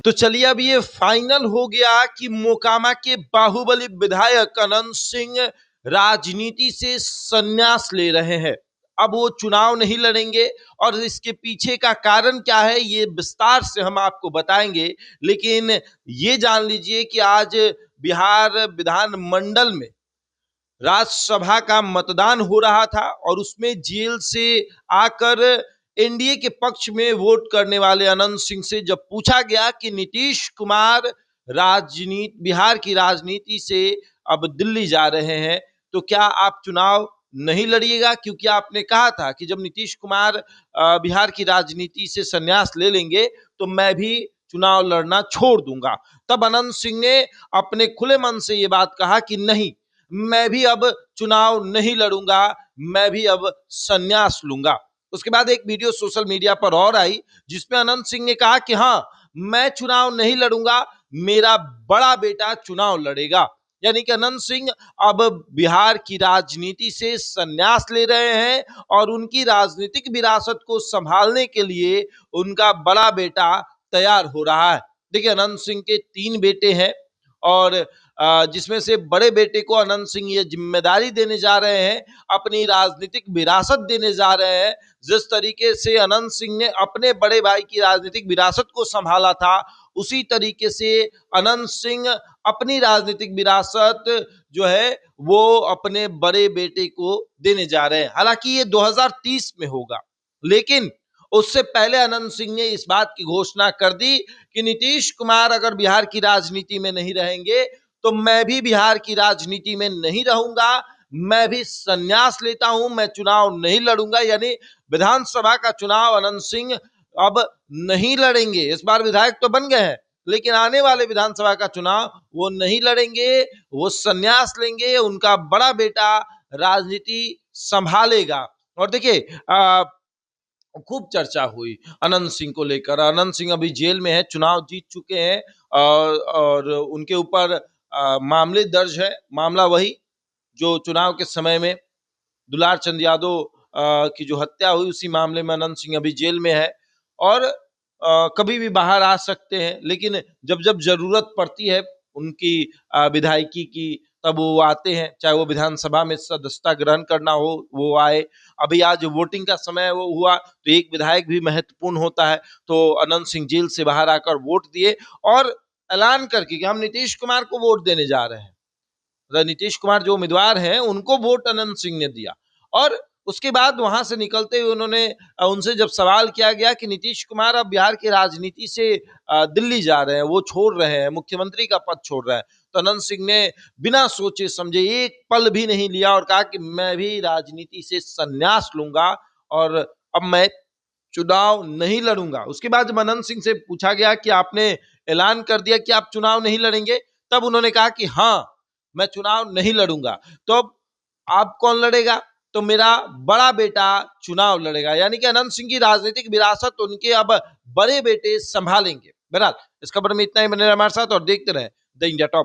तो चलिए अब ये फाइनल हो गया कि मोकामा के बाहुबली विधायक अनंत सिंह राजनीति से संन्यास ले रहे हैं। अब वो चुनाव नहीं लड़ेंगे और इसके पीछे का कारण क्या है ये विस्तार से हम आपको बताएंगे। लेकिन ये जान लीजिए कि आज बिहार विधानमंडल में राज्यसभा का मतदान हो रहा था और उसमें जेल से आकर एनडीए के पक्ष में वोट करने वाले अनंत सिंह से जब पूछा गया कि नीतीश कुमार बिहार की राजनीति से अब दिल्ली जा रहे हैं तो क्या आप चुनाव नहीं लड़िएगा, क्योंकि आपने कहा था कि जब नीतीश कुमार बिहार की राजनीति से संन्यास ले लेंगे तो मैं भी चुनाव लड़ना छोड़ दूंगा। तब अनंत सिंह ने अपने खुले मन से ये बात कहा कि नहीं, मैं भी अब चुनाव नहीं लड़ूंगा, मैं भी अब संन्यास लूंगा। उसके बाद एक वीडियो सोशल मीडिया पर और आई जिसमें अनंत सिंह ने कहा कि हाँ, मैं चुनाव नहीं लड़ूंगा, मेरा बड़ा बेटा चुनाव लड़ेगा। यानी कि अनंत सिंह अब बिहार की राजनीति से संन्यास ले रहे हैं और उनकी राजनीतिक विरासत को संभालने के लिए उनका बड़ा बेटा तैयार हो रहा है। देखिए, अनंत सिंह के 3 बेटे हैं और जिसमें से बड़े बेटे को अनंत सिंह ये जिम्मेदारी देने जा रहे हैं, अपनी राजनीतिक विरासत देने जा रहे हैं। जिस तरीके से अनंत सिंह ने अपने बड़े भाई की राजनीतिक विरासत को संभाला था, उसी तरीके से अनंत सिंह अपनी राजनीतिक विरासत जो है वो अपने बड़े बेटे को देने जा रहे हैं। हालांकि ये 2030 में होगा, लेकिन उससे पहले अनंत सिंह ने इस बात की घोषणा कर दी कि नीतीश कुमार अगर बिहार की राजनीति में नहीं रहेंगे तो मैं भी बिहार की राजनीति में नहीं रहूंगा, मैं भी संन्यास लेता हूं, मैं चुनाव नहीं लड़ूंगा। यानी विधानसभा का चुनाव अनंत सिंह अब नहीं लड़ेंगे। इस बार विधायक तो बन गए हैं, लेकिन आने वाले विधानसभा का चुनाव वो नहीं लड़ेंगे, वो संन्यास लेंगे, उनका बड़ा बेटा राजनीति संभालेगा। और देखिए, खूब चर्चा हुई अनंत सिंह को लेकर। अनंत सिंह अभी जेल में है, चुनाव जीत चुके हैं और उनके ऊपर मामले दर्ज है। मामला वही जो चुनाव के समय में दुलार चंद यादव की जो हत्या हुई, उसी मामले में अनंत सिंह अभी जेल में है और कभी भी बाहर आ सकते हैं। लेकिन जब जब जरूरत पड़ती है उनकी विधायकी की, तब वो आते हैं, चाहे वो विधानसभा में सदस्यता ग्रहण करना हो वो आए। अभी आज वोटिंग का समय वो हुआ तो एक विधायक भी महत्वपूर्ण होता है, तो अनंत सिंह जेल से बाहर आकर वोट दिए और ऐलान करके कि हम नीतीश कुमार को वोट देने जा रहे हैं। नीतीश कुमार जो उम्मीदवार हैं उनको वोट अनंत सिंह ने दिया। और उसके बाद वहां से निकलते हुए उन्होंने उनसे जब सवाल किया गया कि नीतीश कुमार अब बिहार की राजनीति से दिल्ली जा रहे हैं, वो छोड़ रहे हैं, मुख्यमंत्री का पद छोड़ रहे हैं, तो अनंत सिंह ने बिना सोचे समझे, एक पल भी नहीं लिया और कहा कि मैं भी राजनीति से संन्यास लूंगा और अब मैं चुनाव नहीं लड़ूंगा। उसके बाद जब अनंत सिंह से पूछा गया कि आपने ऐलान कर दिया कि आप चुनाव नहीं लड़ेंगे, तब उन्होंने कहा कि हाँ, मैं चुनाव नहीं लड़ूंगा। तो अब आप कौन लड़ेगा? तो मेरा बड़ा बेटा चुनाव लड़ेगा। यानी कि अनंत सिंह की राजनीतिक विरासत उनके अब बड़े बेटे संभालेंगे। बहरहाल इस खबर में इतना ही। बने रहे हमारे साथ और देखते रहे द इंडिया टॉप।